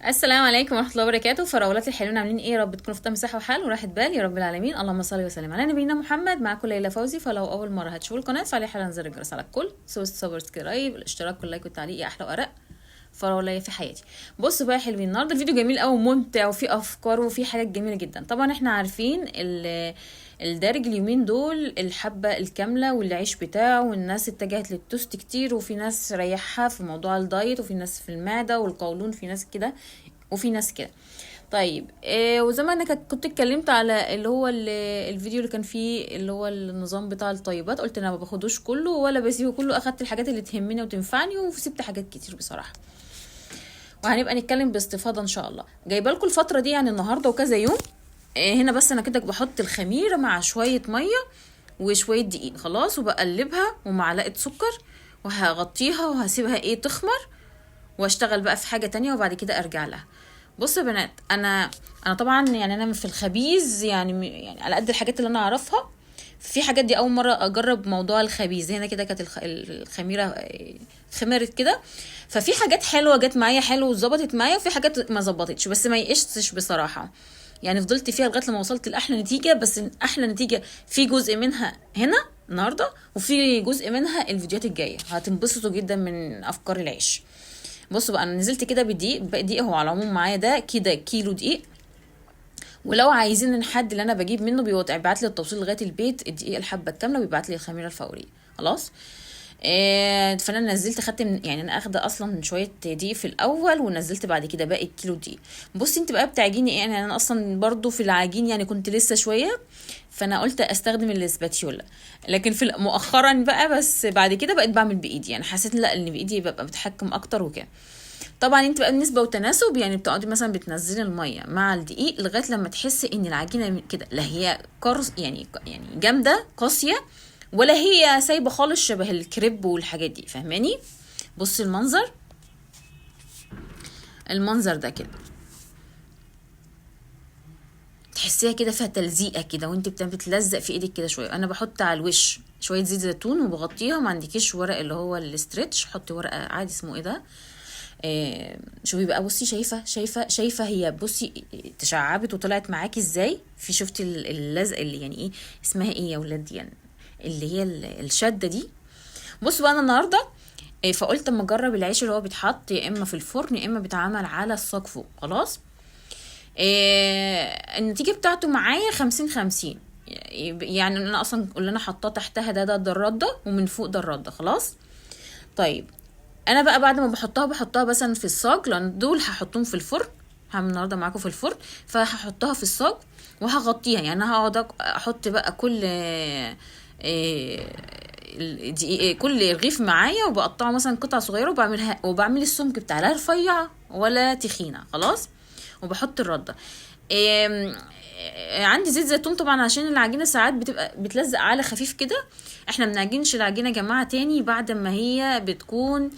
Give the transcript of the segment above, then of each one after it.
السلام عليكم ورحمه الله وبركاته. فراولات الحلوين عاملين ايه؟ يا رب تكونوا في تم صحه وحال وراحه بال يا رب العالمين. اللهم صل وسلم على نبينا محمد. معاكم ليلى فوزي. فلو اول مره هتشوفوا القناه فعلي حالا زر الجرس على الكل، سبسكرايب، الاشتراك واللايك والتعليق يا احلى ورق فراولايه في حياتي. بصوا بقى يا حلوين، النهارده الفيديو جميل قوي وممتع وفيه افكار وفيه حاجات جميله جدا. طبعا احنا عارفين الدارج اليومين دول الحبة الكاملة والعيش بتاعه، والناس اتجهت للتوست كتير، وفي ناس ريحها في موضوع الدايت، وفي ناس في المعدة والقولون، في ناس كده وفي ناس كده. طيب وزي ما انا كنت اتكلمت على اللي هو الفيديو اللي كان فيه اللي هو النظام بتاع الطيبات، قلت انا ما باخدوش كله ولا بسيبه كله، اخدت الحاجات اللي تهمني وتنفعني وسبت حاجات كتير بصراحة. وهنبقى نتكلم باستفاضه ان شاء الله. جايبه لكم الفتره دي يعني النهارده وكذا يوم. هنا بس انا كده بحط الخميره مع شويه ميه وشويه دقيق خلاص، وبقلبها ومعلقه سكر، وهغطيها وهسيبها تخمر، واشتغل بقى في حاجه تانية وبعد كده ارجع لها. بصوا يا بنات، انا طبعا يعني انا في الخبيز يعني على قد الحاجات اللي انا اعرفها. في حاجات دي اول مره اجرب موضوع الخبيز. هنا كده كانت الخميره خمرت كده، ففي حاجات حلوه جت معايا حلو وظبطت معايا، وفي حاجات ما ظبطتش، بس ما يقشتش بصراحه. يعني فضلت فيها لغايه لما وصلت لاحلى نتيجه. بس احلى نتيجه في جزء منها هنا النهارده، وفي جزء منها الفيديوهات الجايه. هتنبسطوا جدا من افكار العيش. بصوا بقى، انا نزلت كده بدقيق. بقى دقيق هو على العموم معايا ده كده كيلو دقيق. ولو عايزين ان حد اللي انا بجيب منه بيبعت لي التوصيل لغايه البيت، الدقيقه الحبه الكامله بيبعت لي الخميره الفوريه خلاص. فانا نزلت خدت يعني انا اخده اصلا شويه دقيق في الاول، ونزلت بعد كده باقي الكيلو دقيق. بصي انت بقى بتعجيني يعني انا اصلا برضو في العجين يعني كنت لسه شويه، فانا قلت استخدم الاسباتيولا. لكن في مؤخرا بقى، بس بعد كده بقيت بعمل بايدي. يعني حسيت لا، ان بايدي ببقى بتحكم اكتر وكده. طبعا انت بقى بالنسبه وتناسب، يعني بتقعدي مثلا بتنزلي الميه مع الدقيق لغايه لما تحسي ان العجينه كده لا هي قرص يعني جامده قاسيه، ولا هي سايبه خالص شبه الكريب والحاجات دي. فاهماني؟ بصي المنظر ده كده، تحسيها كده فيها تلزيقه كده وانت بتلزق في ايدك كده شويه. انا بحط على الوش شويه زيت زيتون وبغطيها. ما عندكيش ورق اللي هو الاسترتش، حطي ورقه عادي اسمه ايه ده. شوفي بقى، بصي شايفه هي، بصي تشعبت وطلعت معاكي ازاي. في شفتي اللزق اللي يعني ايه اسمها ايه يا ولاد يعني، اللي هي الشده دي. بصوا بقى انا النهارده فقلت اما اجرب العيش اللي هو بيتحط يا اما في الفرن يا اما بيتعمل على الصاج فوق خلاص. النتيجه بتاعته معايا 50-50. يعني انا اصلا اللي انا حطاه تحتها ده الرده، ومن فوق ده الرده خلاص. طيب انا بقى بعد ما بحطها مثلا في الصاج، لان دول هحطهم في الفرن. هعمل النهارده معاكم في الفرن، فهحطها في الصاج وهغطيها. يعني انا هقعد احط بقى كل كل رغيف معايا، وبقطعه مثلا قطع صغيره، وبعمل السمك بتاعها لا رفيعه ولا تخينه خلاص. وبحط الرده. عندي زيت زيتون طبعا عشان العجينه ساعات بتبقى بتلزق على خفيف كده. احنا بنعجنش العجينه يا جماعه تاني بعد ما هي بتكون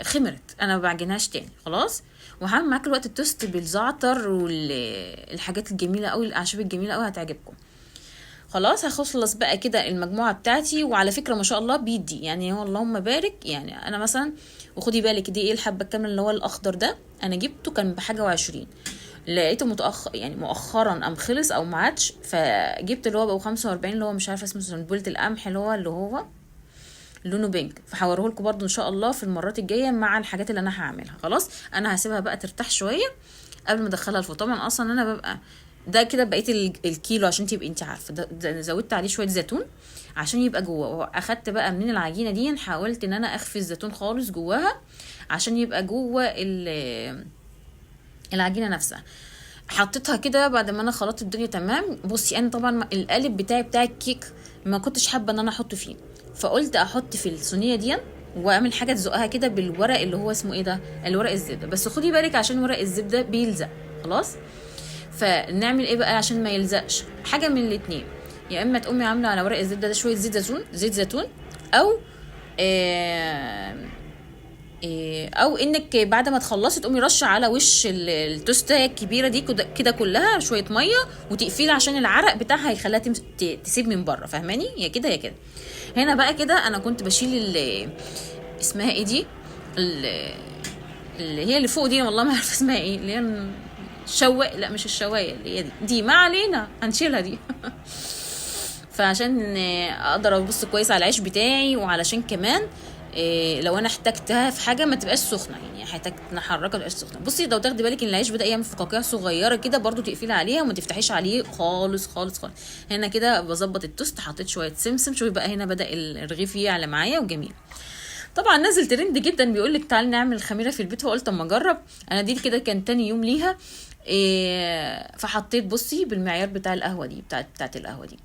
خمرت. انا ما بعجنهاش تاني خلاص. وهعمل معاك الوقت التوست بالزعتر والحاجات الجميله قوي، الاعشاب الجميله قوي هتعجبكم. خلاص هخلص بقى كده المجموعه بتاعتي. وعلى فكره ما شاء الله بيدي يعني، هو اللهم بارك. يعني انا مثلا، وخدي بالك دي الحبه الكامله اللي هو الاخضر ده، انا جبته كان بحاجه وعشرين. لقيته يعني مؤخرا ام خلص او ما عادش، فجبت اللي هو بقى 45 اللي هو مش عارفه اسمه، سنبله القمح اللي هو لونه بينك. فحوره لكم برضو ان شاء الله في المرات الجايه مع الحاجات اللي انا هعملها. خلاص انا هسيبها بقى ترتاح شويه قبل ما ادخلها الفرن. طبعا اصلا انا ببقى ده كده بقيت الكيلو عشان تبقي انت عارفه ده زودت عليه شويه زيتون عشان يبقى جوه. اخدت بقى من العجينه دي، حاولت ان انا اخفي الزيتون خالص جواها عشان يبقى جوه العجينه نفسها. حطيتها كده بعد ما انا خلطت الدنيا تمام. بصي انا طبعا القالب بتاع الكيك ما كنتش حابه ان انا احطه فيه، فقلت احط في الصينيه دي واعمل حاجه تزقها كده بالورق اللي هو اسمه ايه ده، الورق الزبده. بس خدي بالك عشان ورق الزبده بيلزق خلاص. فنعمل ايه بقى عشان ما يلزقش؟ حاجه من الاتنين، يا اما تقومي عامله على ورق الزبده ده شويه زيت زيتون، او او انك بعد ما تخلصي تقومي رشه على وش التوستة الكبيره دي كده كلها شويه ميه وتقفيلها عشان العرق بتاعها هيخليها تسيب من بره. فاهماني؟ يا كده يا كده. هنا بقى كده انا كنت بشيل اسمها ايه دي، اللي هي اللي فوق دي والله ما عارفه اسمها ايه، اللي هي الشوايه، لا مش الشوايه، اللي هي دي ما علينا هنشيلها دي. فعشان اقدر ابص كويس على العيش بتاعي، وعلشان كمان لو انا احتجتها في حاجه ما تبقاش سخنه، يعني احتاج نحركها ما تبقاش سخنه. بصي لو تاخدي بالك ان العيش بدا يعمل فقاقيع صغيره كده، برضو تقفلي عليها وما تفتحيش عليه خالص خالص خالص. هنا كده بظبط التوست، حطيت شويه سمسم، شوفي بقى هنا بدا الرغيف يعلى معايا وجميل. طبعا نازل ترند جدا بيقول لك تعالي نعمل خميره في البيت، فقلت اما اجرب. انا دي كده كان تاني يوم ليها. فحطيت بصي بالمعيار بتاع القهوه دي، بتاعت القهوه دي،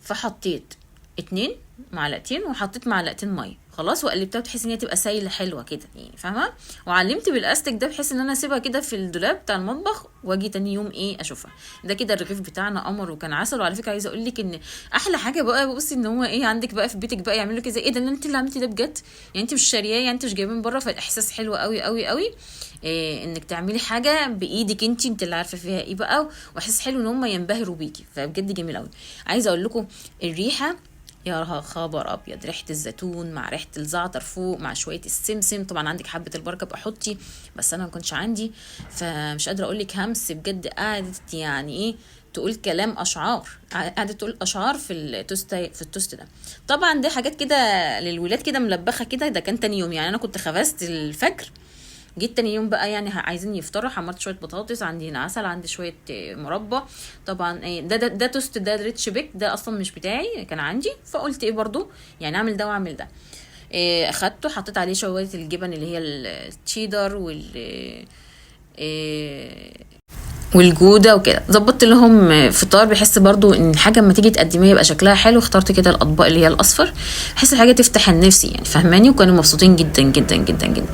فحطيت 2 معلقتين وحطيت معلقتين ميه خلاص، وقلبتها بحيث ان هي تبقى سايله حلوه كده يعني فاهمه. وعلمت بالاستك ده بحيث ان انا اسيبها كده في الدولاب بتاع المطبخ، واجي تاني يوم اشوفها. ده كده الرغيف بتاعنا قمر وكان عسل. وعلى فكره عايزه اقول لك ان احلى حاجه بقى، بصي ان هو عندك بقى في بيتك بقى يعملوا كده، ده انت اللي عملتي ده بجد، يعني انت مش شارياه، يعني انت مش جايبين بره، فالاحساس حلو قوي قوي قوي. انك تعملي حاجه بايدك انت اللي عارفه فيها ايه بقى، واحساس حلو ان هم ينبهروا بيكي، فبجد جميل قوي. عايزه اقول لكم الريحه، يا خبر ابيض، ريحه الزيتون مع ريحه الزعتر فوق مع شويه السمسم. طبعا عندك حبه البركه بقى حطي، بس انا ما كنتش عندي، فمش قادره اقول لك همس بجد. قعدت يعني تقول كلام اشعار، قعدت تقول اشعار في التوست ده. طبعا دي حاجات كده للولاد كده ملبخه كده. ده كان تاني يوم، يعني انا كنت خبزت الفجر، جيت تاني يوم بقى يعني عايزين يفطروا، حمرت شويه بطاطس، عندي عسل، عندي شويه مربى. طبعا ده توست، ده ريتش بيك، ده اصلا مش بتاعي كان عندي، فقلت برضو يعني اعمل ده واعمل ده. اخدته حطيت عليه شويه الجبن اللي هي التشيدر والجوده وكده، ظبطت لهم فطار. بحس برضو ان الحاجه اما تيجي تقدميها يبقى شكلها حلو. اخترت كده الاطباق اللي هي الاصفر، بحس الحاجه تفتح النفس يعني فهماني، وكانوا مبسوطين جدا جدا جدا جدا.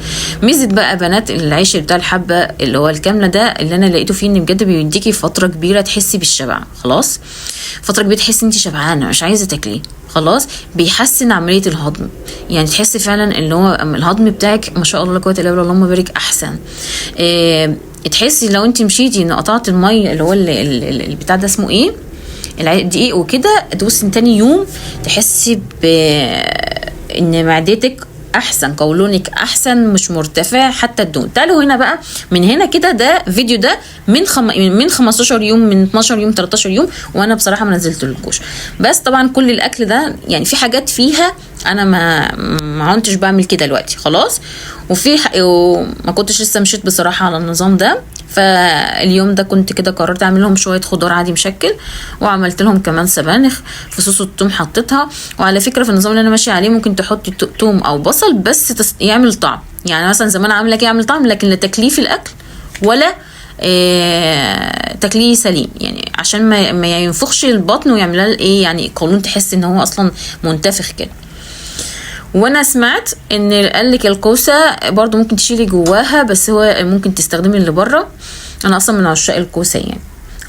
ميزه بقى بنات العيش بتاع الحبه اللي هو الكامله ده، اللي انا لقيته فيه ان بجد بيديكي فتره كبيره تحسي بالشبع. خلاص فتره كبيره تحسي انت شبعانه مش عايزه تاكلي خلاص. بيحسن عمليه الهضم، يعني تحسي فعلا اللي هو الهضم بتاعك ما شاء الله لا قوه الا بالله اللهم بارك احسن. تحسي لو انت مشيتي ان قطعت الميه اللي هو اللي بتاع ده اسمه الدقيق وكده، تبصي تاني يوم تحسي ان معدتك احسن، قولونك احسن، مش مرتفع حتى الدهون. تعالوا هنا بقى من هنا كده، ده فيديو ده من 15 يوم، من 12 يوم، 13 يوم، وانا بصراحه ما نزلتلكوش. بس طبعا كل الاكل ده يعني في حاجات فيها انا ما كنتش بعمل كده دلوقتي خلاص، وما كنتش لسه مشيت بصراحه على النظام ده. فاليوم ده كنت كده قررت اعمل لهم شويه خضار عادي مشكل، وعملت لهم كمان سبانخ في صوص الثوم حطيتها. وعلى فكره في النظام اللي انا ماشيه عليه ممكن تحطي ثوم او بصل بس يعمل طعم، يعني مثلا زمان عامله كده يعمل طعم، لكن لا تكليف الاكل ولا تكليه سليم، يعني عشان ما ينفخش البطن ويعملها يعني قولون تحس ان هو اصلا منتفخ كده. وانا سمعت ان قالك الكوسه برضو ممكن تشيلي جواها، بس هو ممكن تستخدمي اللي بره. انا اصلا من عشاق الكوسه يعني.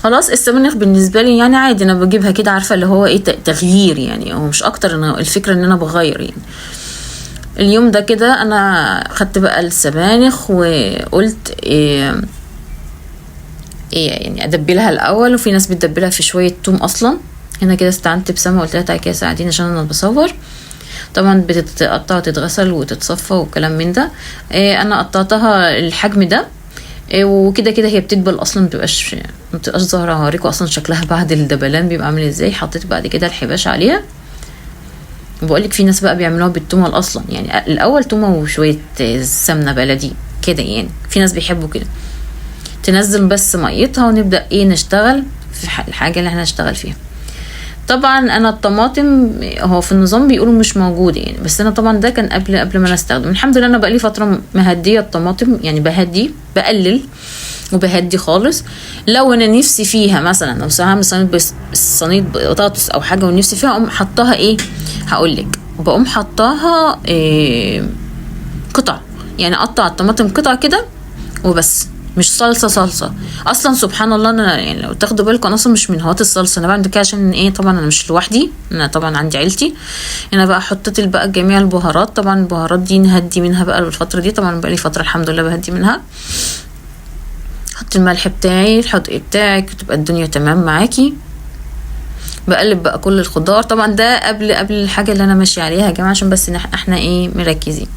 خلاص السبانخ بالنسبه لي يعني عادي، انا بجيبها كده عارفه اللي هو تغيير، يعني هو مش اكتر، انا الفكره ان انا بغير يعني. اليوم ده كده انا خدت بقى السبانخ وقلت يعني ادبلها الاول، وفي ناس بتدبلها في شويه توم اصلا. هنا كده استعنت بسما وقلت لها تعالي كده ساعديني عشان انا بصور. طبعا بتتقطع وتتغسل وتتصفى وكلام من ده. انا قطعتها الحجم ده، وكده كده هي بتدبل اصلا، ما بتبقاش ظاهره. هوريكم اصلا شكلها بعد الدبلان بيبقى عامل ازاي. حطيت بعد كده الحباش عليها، وبقولك في ناس بقى بيعملوها بالتومه اصلا، يعني الاول تومه وشويه سمنه بلدي كده، يعني في ناس بيحبوا كده. تنزل بس ميتها ونبدا نشتغل في الحاجه اللي احنا نشتغل فيها. طبعا انا الطماطم هو في النظام بيقولوا مش موجود يعني، بس انا طبعا ده كان قبل ما انا استخدم. الحمد لله انا بقالي فتره مهديه الطماطم، يعني بقلل وبهدي خالص. لو انا نفسي فيها مثلا، لو هعمل صينيه بطاطس او حاجه ونفسي فيها، اقوم حطاها هقولك بقوم حطاها قطع، يعني اقطع الطماطم قطع كده وبس، مش صلصه اصلا. سبحان الله انا يعني لو تاخدوا بالكم انا اصلا مش من هواة الصلصه. انا بعمل كده عشان طبعا انا مش لوحدي، انا طبعا عندي عيلتي. انا بقى حطيت بقى جميع البهارات. طبعا البهارات دي نهدي منها بقى الفتره دي، طبعا بقى لي فتره الحمد لله بهدي منها. حط الملح بتاعي، الحدق بتاعك، تبقى الدنيا تمام معاكي. بقلب بقى كل الخضار. طبعا ده قبل الحاجه اللي انا ماشيه عليها يا جماعه، عشان بس احنا مركزين.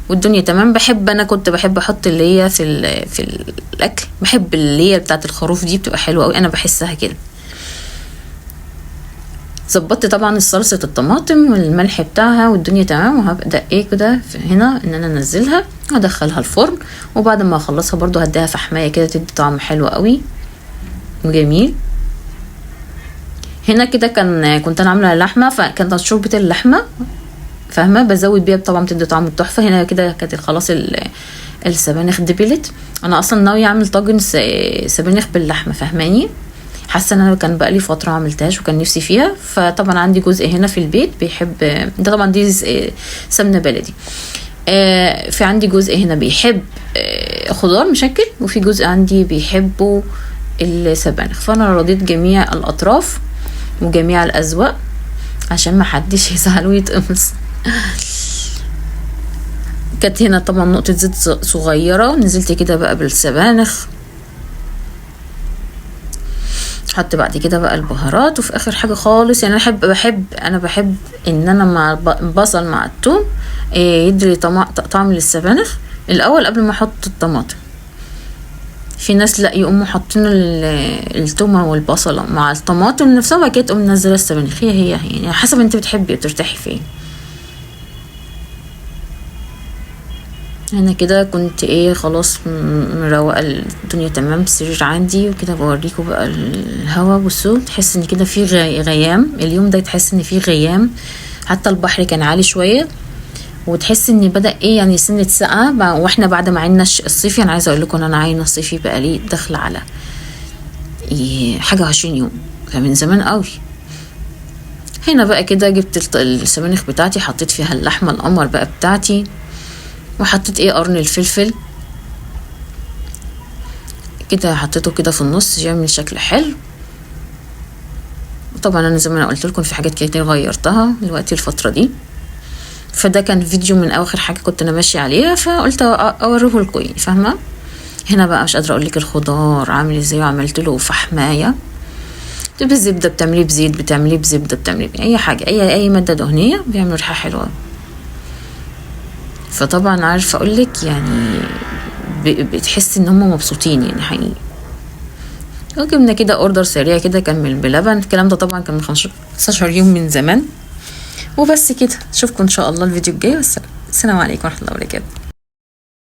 والدنيا تمام. انا كنت بحب احط اللي هي في الاكل، بحب اللي هي بتاعه الخروف دي، بتبقى حلوه قوي، انا بحسها كده. ظبطت طبعا صلصه الطماطم والملح بتاعها والدنيا تمام، وهبدا ايه كده هنا ان انا انزلها وادخلها الفرن. وبعد ما اخلصها برضو هديها فحمايه كده تدي طعم حلو قوي وجميل. هنا كده كنت انا عامله لحمه، فكانت شوربه اللحمه فاهمه، بزود بيها طبعا بتدي طعم تحفه. هنا كده كانت خلاص السبانخ دبلت. انا اصلا ناويه اعمل طاجن سبانخ باللحمه فاهماني، حاسه ان انا كان بقالي فتره ما عملتهاش وكان نفسي فيها. فطبعا عندي جزء هنا في البيت بيحب ده، طبعا دي سمنه بلدي. في عندي جزء هنا بيحب خضار مشكل، وفي جزء عندي بيحبوا السبانخ. فانا رضيت جميع الاطراف وجميع الاذواق عشان ما حدش يزعل ويتقمص. كانت هنا طبعا نقطه زيت صغيره، نزلت كده بقى بالسبانخ، حط بعد كده بقى البهارات. وفي اخر حاجه خالص يعني انا بحب ان انا مع البصل مع الثوم يدي طعم للسبانخ الاول قبل ما احط الطماطم. في ناس لا يقوموا حاطين التومه والبصله مع الطماطم نفسها، وبعد كده تقوم منزله السبانخ. هي يعني حسب انت بتحبي وترتاحي فين. هنا كده كنت خلاص مروقه الدنيا تمام. السرير عندي وكده بوريكم بقى الهوا. بصوا تحس ان كده في غيام اليوم ده، تحس ان في غيام، حتى البحر كان عالي شويه، وتحس ان بدا يعني سنه سقعه. واحنا بعد ما عينا الصيفي، انا عايزه اقول لكم ان انا عاينه الصيفي بقى لي داخله على حاجه 20 يوم، فمن زمان قوي. هنا بقى كده جبت السبانخ بتاعتي، حطيت فيها اللحمه القمر بقى بتاعتي، وحطيت قرن الفلفل كده، حطيته كده في النص يعمل شكل حلو. طبعا انا زي ما انا قلت لكم في حاجات كتير غيرتها دلوقتي الفتره دي. فده كان فيديو من اخر حاجه كنت انا ماشيه عليها، فقلت اوريه لكم فاهمه. هنا بقى مش قادره اقول لك الخضار عامل ازاي، وعملت له فحمايه بالزبده، بتعمليه بزيت، بتعمليه بزبده، بتعمليه اي حاجه، اي ماده دهنيه بيعمل ريحه حلوه. فطبعا عارفه اقول لك يعني بتحس ان هم مبسوطين يعني حقيقي. وجبنا كده اوردر سريع كده كان بلبن. الكلام ده طبعا كان من 15 يوم من زمان. وبس كده، اشوفكم ان شاء الله الفيديو الجاي، والسلام عليكم ورحمه الله وبركاته.